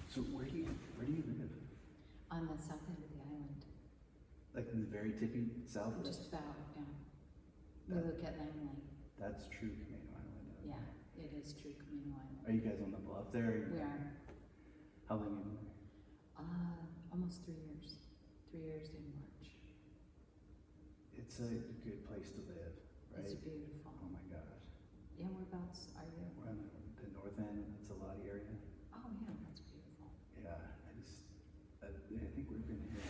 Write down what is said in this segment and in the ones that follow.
So where do you live? On the south end of the island. Like in the very tippy south? Just about, yeah. We look at Langley. That's true Camano Island. Yeah, it is true Camano Island. Are you guys on the bluff there? We are. How long have you been there? Almost 3 years. 3 years in March. It's a good place to live, right? It's beautiful. Oh my gosh. Yeah, whereabouts are you? We're on the north end, it's a Lottie area. Oh yeah, that's beautiful. Yeah, I think we've been here,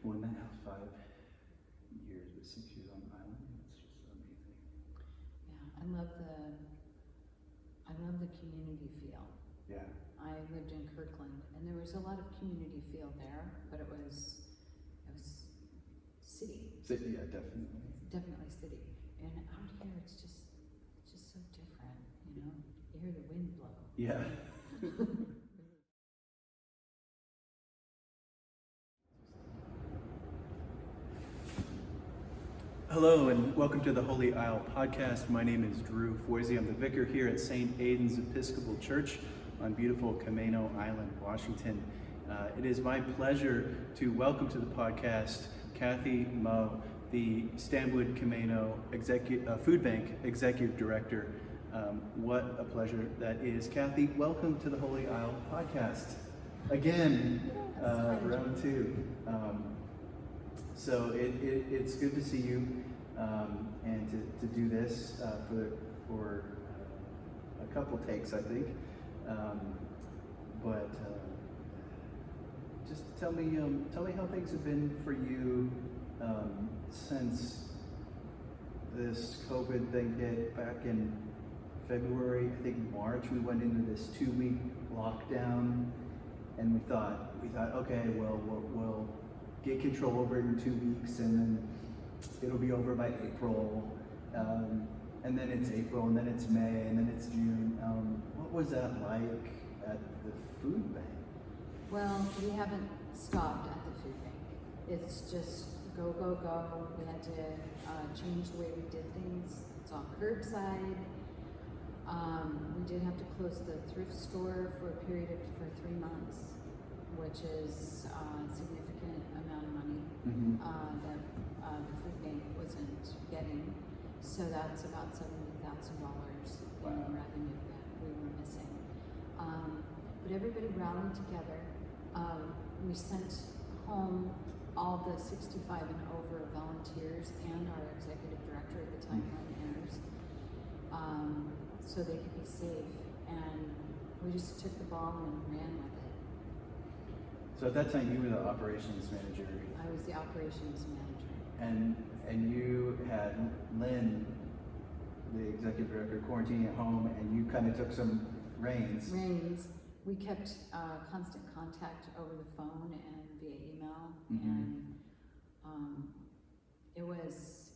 well, in that house 5 years, but 6 years on the island. It's just amazing. Yeah, I love the community feel. Yeah. I lived in Kirkland, and there was a lot of community feel there, but it was city. Yeah, definitely. Definitely city. And out here, it's just so different, you know? You hear the wind blow. Yeah. Hello and welcome to the Holy Isle podcast. My name is Drew Foisey. I'm the vicar here at St. Aidan's Episcopal Church on beautiful Camano Island, Washington. It is my pleasure to welcome to the podcast Kathy Moe, the Stanwood-Camano Food Bank Executive Director. What a pleasure that is. Kathy, welcome to the Holy Isle podcast. Again, round 2. So it's good to see you and to do this for a couple takes, I think. But just tell me how things have been for you since this COVID thing hit back in February. I think March we went into this 2-week lockdown, and we thought, okay, well we'll get control over it in 2 weeks, and then it'll be over by April, and then it's April, and then it's May, and then it's June. What was that like at the food bank? Well, we haven't stopped at the food bank. It's just go, go, go. We had to change the way we did things. It's all curbside. We did have to close the thrift store for 3 months, which is a significant amount of money that the food bank wasn't getting. So that's about $70,000 in revenue that we were missing. But everybody rallied together. We sent home all the 65 and over volunteers and our executive director at the time, Len Ayers, so they could be safe. And we just took the ball and ran with it. So at that time, you were the operations manager. I was the operations manager. And you had Lynn, the executive director, quarantining at home, and you kind of took some reins. We kept constant contact over the phone and via email, and it was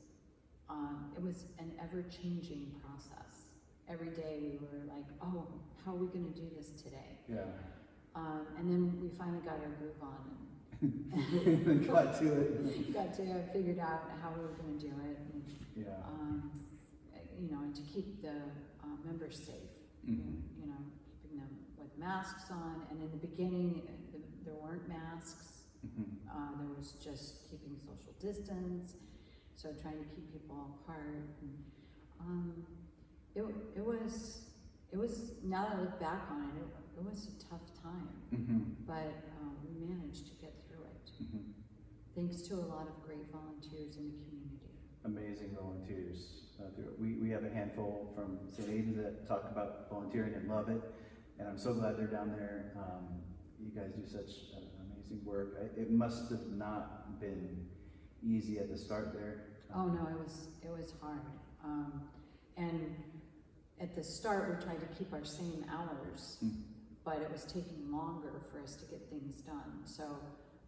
an ever-changing process. Every day we were like, oh, how are we going to do this today? Yeah. And then we finally got our groove on and got to it. Figured out how we were going to do it. And, yeah. And to keep the members safe. You know, keeping them with masks on. And in the beginning, there weren't masks. There was just keeping social distance. So trying to keep people apart. And, it was, now that I look back on it, it was a tough time, but we managed to get through it. Thanks to a lot of great volunteers in the community. Amazing volunteers. We have a handful from St. Aidan's that talk about volunteering and love it, and I'm so glad they're down there. You guys do such amazing work. It must have not been easy at the start there. Oh no, it was hard. And at the start, we tried to keep our same hours, but it was taking longer for us to get things done. So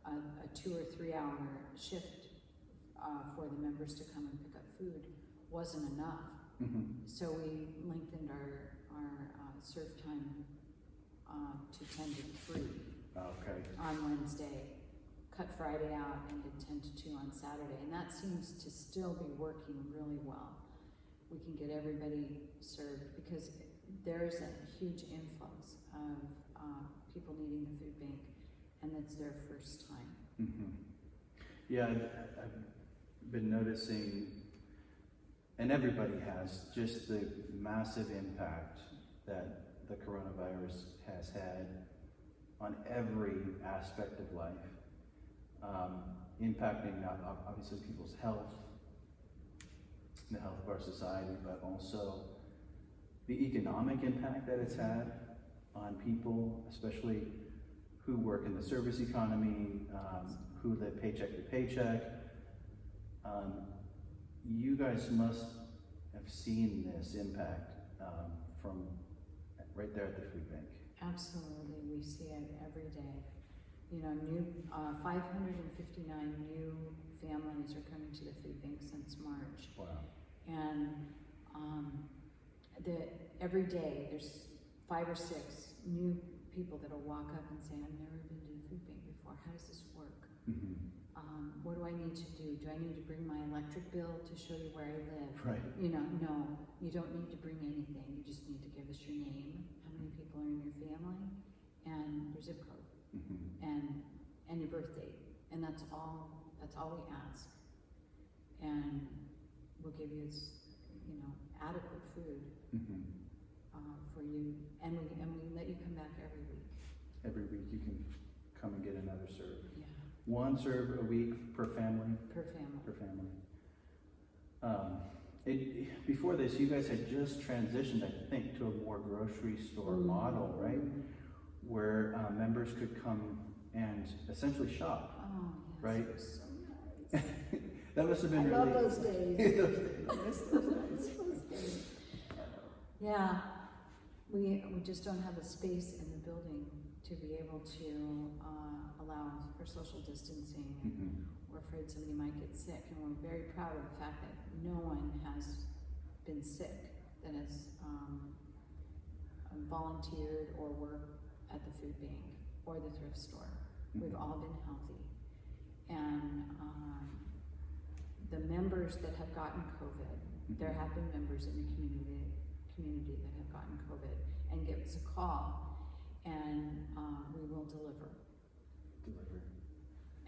a 2 or 3 hour shift for the members to come and pick up food wasn't enough. So we lengthened our serve time to 10 to 3 on Wednesday, cut Friday out, and did 10 to 2 on Saturday. And that seems to still be working really well. We can get everybody served because there's a huge influx of people needing the food bank, and it's their first time. Mm-hmm. Yeah, I've been noticing, and everybody has, just the massive impact that the coronavirus has had on every aspect of life, impacting not obviously people's health, the health of our society, but also the economic impact that it's had on people, especially who work in the service economy, who live paycheck to paycheck. You guys must have seen this impact from right there at the food bank. Absolutely, we see it every day. You know, 559 new families are coming to the food bank since March. Wow. And every day there's 5 or 6 new people that'll walk up and say, I've never been to the food bank before. How does this work? Mm-hmm. What do I need to do? Do I need to bring my electric bill to show you where I live? Right. You know, no, you don't need to bring anything. You just need to give us your name, how many people are in your family, and your zip code, Mm-hmm. and your birth date. And that's all we ask. And we'll give you, you know, adequate food Mm-hmm. for you. And we let you come back every week. Every week you can come and get another serve. Yeah. 1 serve a week per family? Per family. Per family. Before this, you guys had just transitioned, I think, to a more grocery store model, right? Where members could come and essentially shop, Oh, yes, right? it was so nice. That must have been I really. love those days. Those days. Yeah, we just don't have the space in the building to be able to allow for social distancing. Mm-hmm. We're afraid somebody might get sick, and we're very proud of the fact that no one has been sick that has volunteered or worked at the food bank or the thrift store. Mm-hmm. We've all been healthy. And the members that have gotten COVID, there have been members in the community that have gotten COVID, and give us a call, and we will deliver.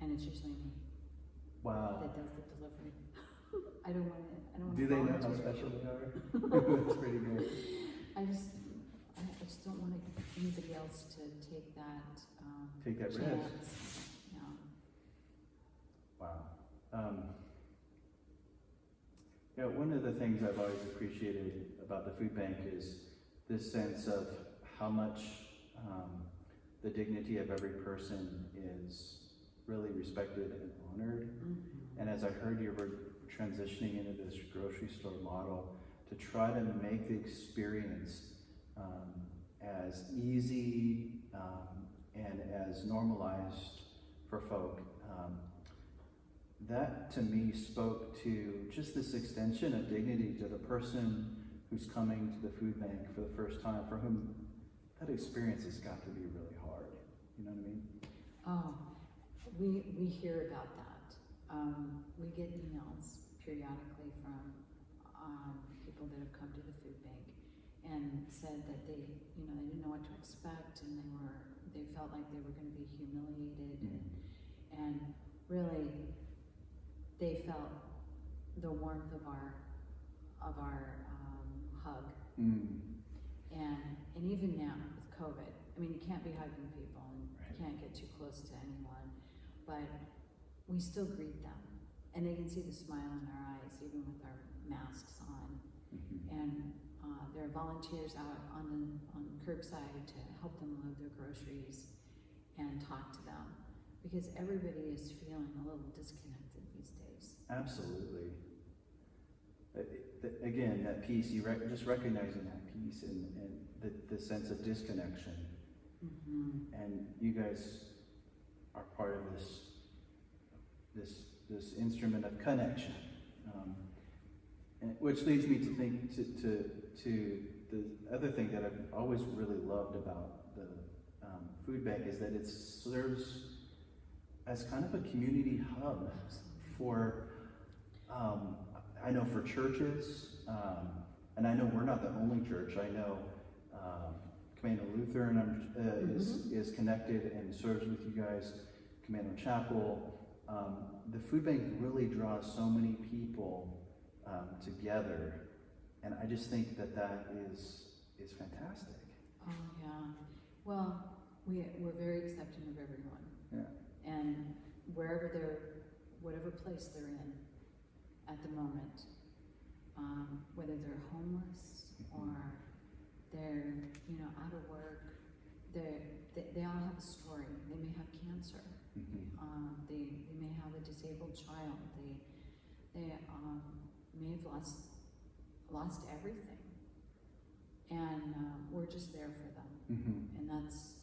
And it's usually me Wow. that does the delivery. I don't want to. Do they know how special they are? That's pretty good. I just don't want anybody else to take that. Take that risk. chance. Yeah. Wow. Yeah, one of the things I've always appreciated about the food bank is this sense of how much the dignity of every person is really respected and honored. Mm-hmm. And as I heard you were transitioning into this grocery store model to try to make the experience as easy and as normalized for folk, that to me spoke to just this extension of dignity to the person who's coming to the food bank for the first time, for whom that experience has got to be really hard. You know what I mean? Oh, we hear about that. We get emails periodically from people that have come to the food bank and said that they didn't know what to expect, and they felt like they were going to be humiliated, and really they felt the warmth of our hug. And even now with COVID, I mean, you can't be hugging people and you can't get too close to anyone, but we still greet them, and they can see the smile in our eyes even with our masks on. And there are volunteers out on curbside to help them load their groceries and talk to them, because everybody is feeling a little disconnected these days. Absolutely. Again, that piece, just recognizing that piece and the sense of disconnection. And you guys are part of this instrument of connection, which leads me to think to the other thing that I've always really loved about the food bank is that it serves as kind of a community hub for, I know for churches, and I know we're not the only church. I know Camano Lutheran is connected and serves with you guys, Camano Chapel. The food bank really draws so many people together, and I just think that is fantastic. Oh, yeah. Well, we're very accepting of everyone. Yeah. And whatever place they're in at the moment, whether they're homeless or they're, out of work, they all have a story. They may have cancer. They may have a disabled child. They may have lost everything. And we're just there for them. And that's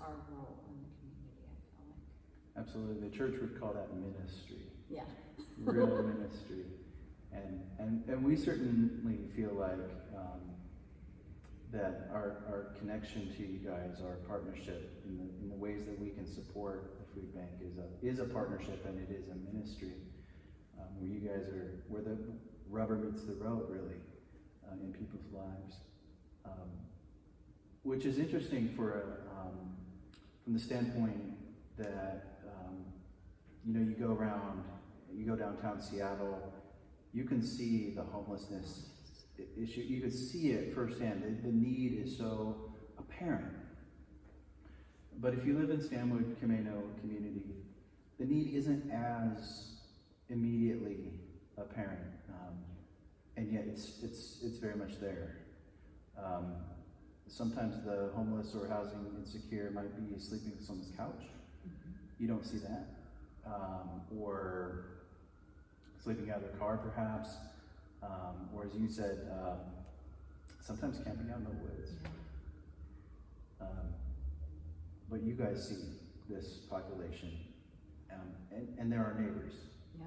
our role in the community, I feel like. Absolutely. The church would call that ministry. Yeah. Real ministry. And we certainly feel like that our connection to you guys, our partnership in the ways that we can support the food bank is a partnership, and it is a ministry where you guys are, where the rubber meets the road, really, in people's lives. Which is interesting from the standpoint that, you go downtown Seattle, you can see the homelessness issue. You can see it firsthand. The need is so apparent. But if you live in Stanwood-Camano community, the need isn't as immediately apparent, and yet it's very much there. Sometimes the homeless or housing insecure might be sleeping on someone's couch. You don't see that. Or sleeping out of their car, perhaps. Or as you said, sometimes camping out in the woods. But you guys see this population, and they're our neighbors,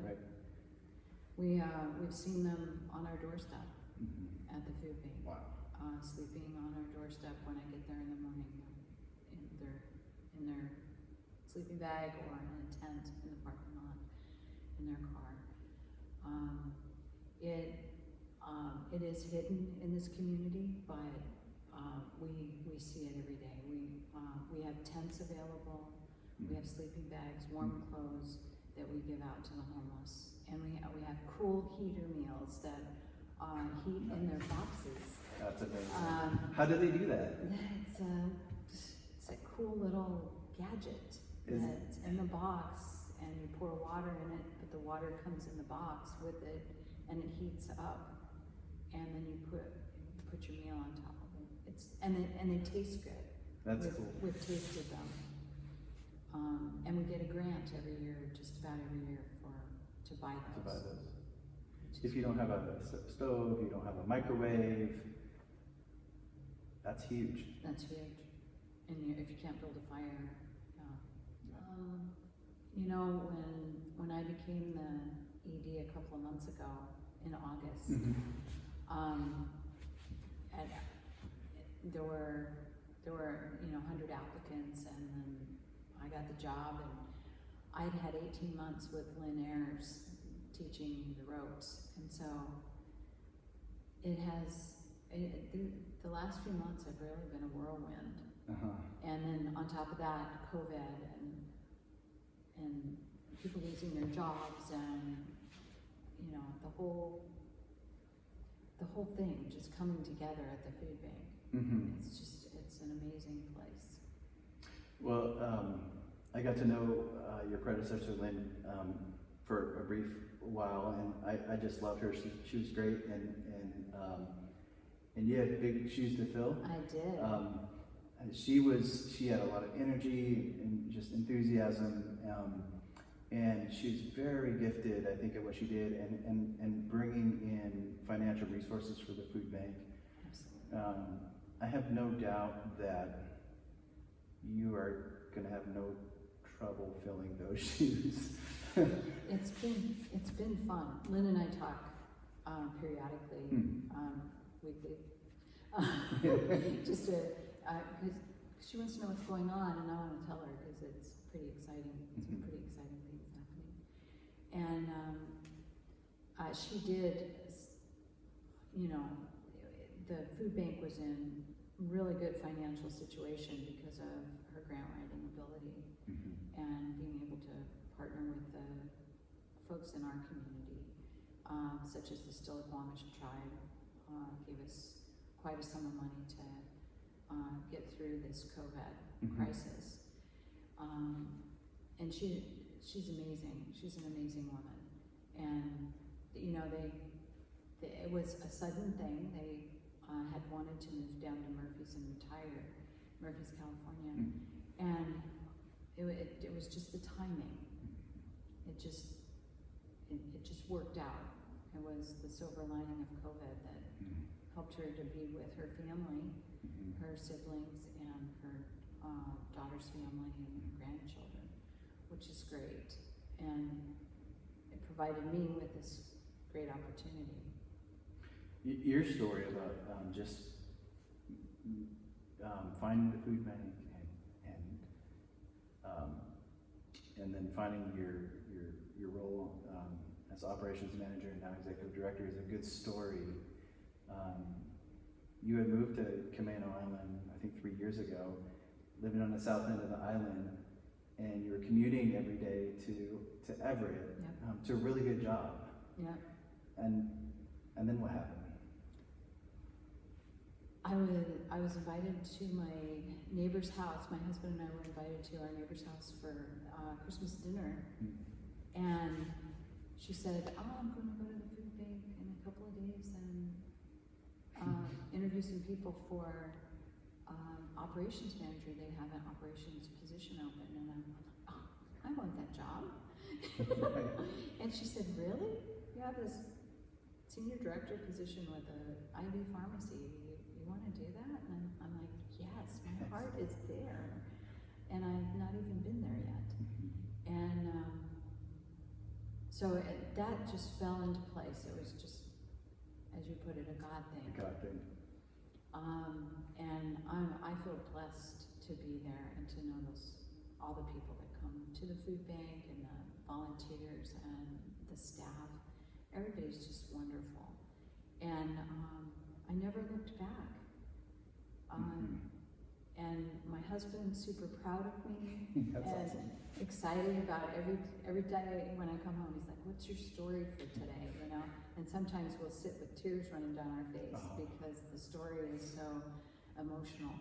right? We've seen them on our doorstep at the food bank. Wow. Sleeping on our doorstep when I get there in the morning, in their sleeping bag or in a tent in the parking lot, in their car. It is hidden in this community, but we see it every day. We have tents available, we have sleeping bags, warm clothes that we give out to the homeless, and we have cool heater meals that heat in their boxes. That's amazing. How do they do that? It's a cool little gadget that's in the box, and you pour water in it, but the water comes in the box with it, and it heats up, and then you put your meal on top of it. And they taste good. That's cool. We've tasted them, and we get a grant every year, just about every year, to buy those. If you don't have a stove, you don't have a microwave, that's huge. That's huge. And if you can't build a fire, when I became the ED a couple of months ago in August, and there were 100 applicants, and then I got the job, and I'd had 18 months with Lynn Ayers teaching the ropes, and so the last few months have really been a whirlwind. And then on top of that, COVID and people losing their jobs, and the whole thing just coming together at the food bank. It's an amazing place. Well, I got to know your predecessor, Lynn, for a brief while, and I just loved her. She was great, and you had big shoes to fill. I did. She had a lot of energy and just enthusiasm, and she's very gifted, I think, at what she did, and bringing in financial resources for the food bank. Absolutely. I have no doubt that you are going to have no trouble filling those shoes. It's been fun. Lynn and I talk periodically, weekly, just to because she wants to know what's going on, and I want to tell her because it's pretty exciting. Some pretty exciting things happening, and she did. The food bank was in really good financial situation because of her grant writing ability and being able to partner with the folks in our community, such as the Stanwood-Camano tribe, gave us quite a sum of money to get through this COVID crisis. And she's amazing. She's an amazing woman. And, you know, it was a sudden thing. They had wanted to move down to Murphy's and retire, Murphy's, California. And it was just the timing. It just worked out. It was the silver lining of COVID that helped her to be with her family, her siblings, and her daughter's family and grandchildren, which is great. And it provided me with this great opportunity. Your story about finding the food bank and then finding your role as operations manager and now executive director is a good story. You had moved to Camano Island, I think 3 years ago, living on the south end of the island, and you were commuting every day to Everett, to a really good job. Yeah. And then what happened? I was invited to my neighbor's house. My husband and I were invited to our neighbor's house for Christmas dinner. And she said, I'm going to go to the food bank in a couple of days and interview some people for operations manager. They have an operations position open. And I'm like, oh, I want that job. And she said, really? You have this senior director position with a IV pharmacy. You want to do that? And I'm like, yes, my heart is there. And I've not even been there yet. And so that just fell into place. It was just, as you put it, a God thing. A God thing. And I feel blessed to be there and to know all the people that come to the food bank and the volunteers and the staff. Everybody's just wonderful. And I never looked back. And my husband's super proud of me. That's and awesome. Excited about every day when I come home. He's like, what's your story for today, you know? And sometimes we'll sit with tears running down our face because the story is so emotional.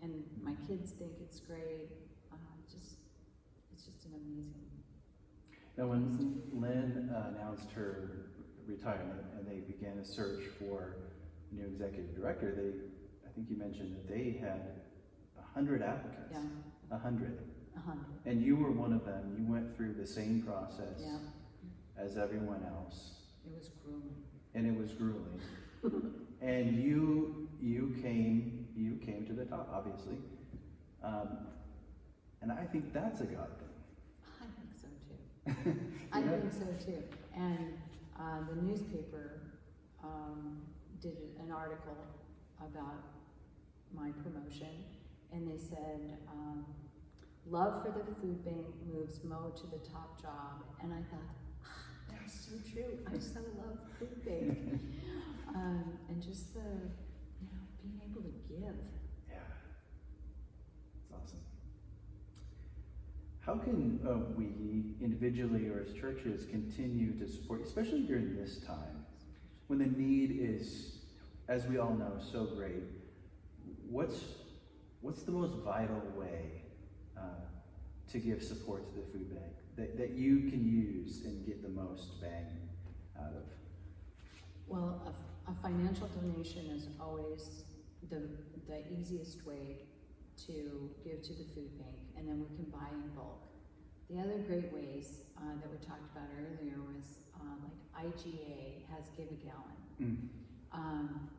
And my kids think it's great. It's just an amazing. Now, when Lynn announced her retirement and they began a search for a new executive director, I think you mentioned that they had 100 applicants. Yeah. 100. 100. And you were one of them. You went through the same process as everyone else. It was grueling. And it was grueling. And you came to the top, obviously. And I think that's a God thing. I think so too. I think so too. And the newspaper did an article about my promotion, and they said, love for the food bank moves Moe to the top job. And I thought, that's so true. I so love the food bank. And just the, being able to give. Yeah. It's awesome. How can we individually or as churches continue to support, especially during this time, when the need is, as we all know, so great? What's the most vital way to give support to the food bank that you can use and get the most bang out of? Well, a financial donation is always the easiest way to give to the food bank, and then we can buy in bulk. The other great ways that we talked about earlier was like IGA has Give a Gallon.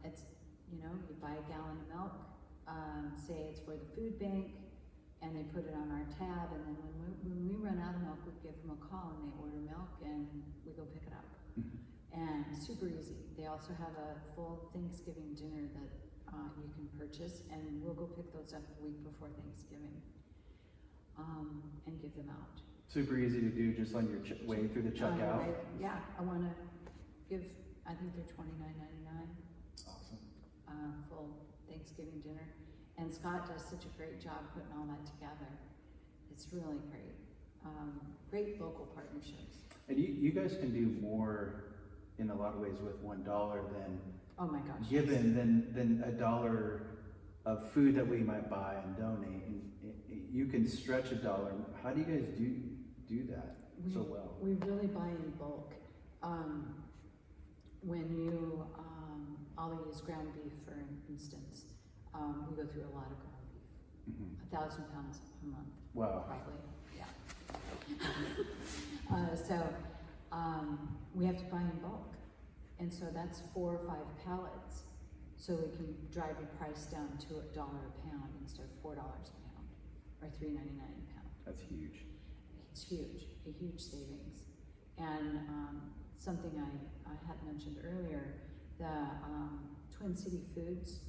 It's, you buy a gallon of milk, say it's for the food bank, and they put it on our tab, and then when we run out of milk, we give them a call and they order milk and we go pick it up. And super easy. They also have a full Thanksgiving dinner that you can purchase, and we'll go pick those up the week before Thanksgiving and give them out. Super easy to do just on your way through the checkout. Yeah, I want to give, I think they're $29.99. Awesome. Full Thanksgiving Thanksgiving dinner. And Scott does such a great job putting all that together. It's really great. Great local partnerships. And you guys can do more in a lot of ways with $1 than Oh my gosh. given than $1 of food that we might buy and donate. And you can stretch $1. How do you guys do that so well? We really buy in bulk. When you, I'll use ground beef for instance. We go through a lot of ground beef. 1,000 pounds a month. Wow. Probably, yeah. We have to buy in bulk. And so that's 4 or 5 pallets. So we can drive the price down to $1 a pound instead of $4 a pound, or $3.99 a pound. That's huge. It's huge, a huge savings. And something I had mentioned earlier, the Twin City Foods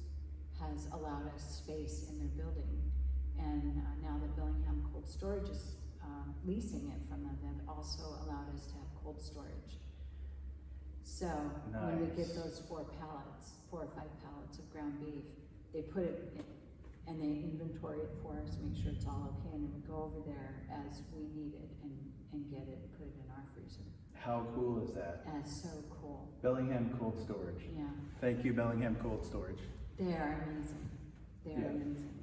has allowed us space in their building. And now that Bellingham Cold Storage is leasing it from them, they've also allowed us to have cold storage. So when we get those 4 or 5 pallets of ground beef, they put it in, and they inventory it for us, make sure it's all okay, and then we go over there as we need it and get it, put it in our freezer. How cool is that? And it's so cool. Bellingham Cold Storage. Yeah. Thank you, Bellingham Cold Storage. They are amazing. They are amazing.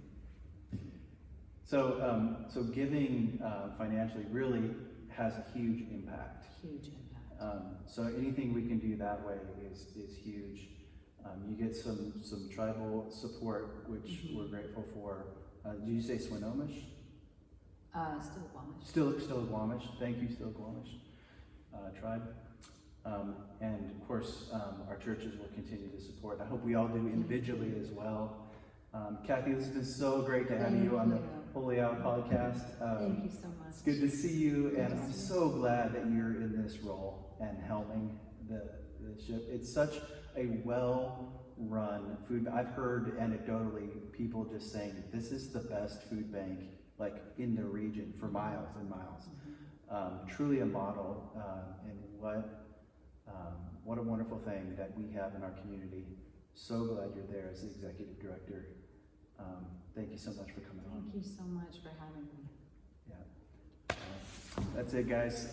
So giving financially really has a huge impact. Huge impact. So anything we can do that way is huge. You get some tribal support, which we're grateful for. Did you say Swinomish? Still Still Guamish. Thank you, Still Guamish tribe. And of course, our churches will continue to support. I hope we all do individually as well. Kathy, this has been so great to have you on the Holy Hour podcast. Thank you so much. It's good to see you, and I'm so glad that you're in this role and helming the ship. It's such a well-run food. I've heard anecdotally people just saying this is the best food bank like in the region for miles and miles. Truly a model, and what a wonderful thing that we have in our community. So glad you're there as the executive director. Thank you so much for coming on. Thank you so much for having me. Yeah. That's it, guys.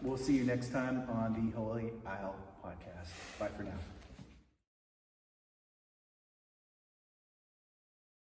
We'll see you next time on the Holy Isle podcast. Bye for now.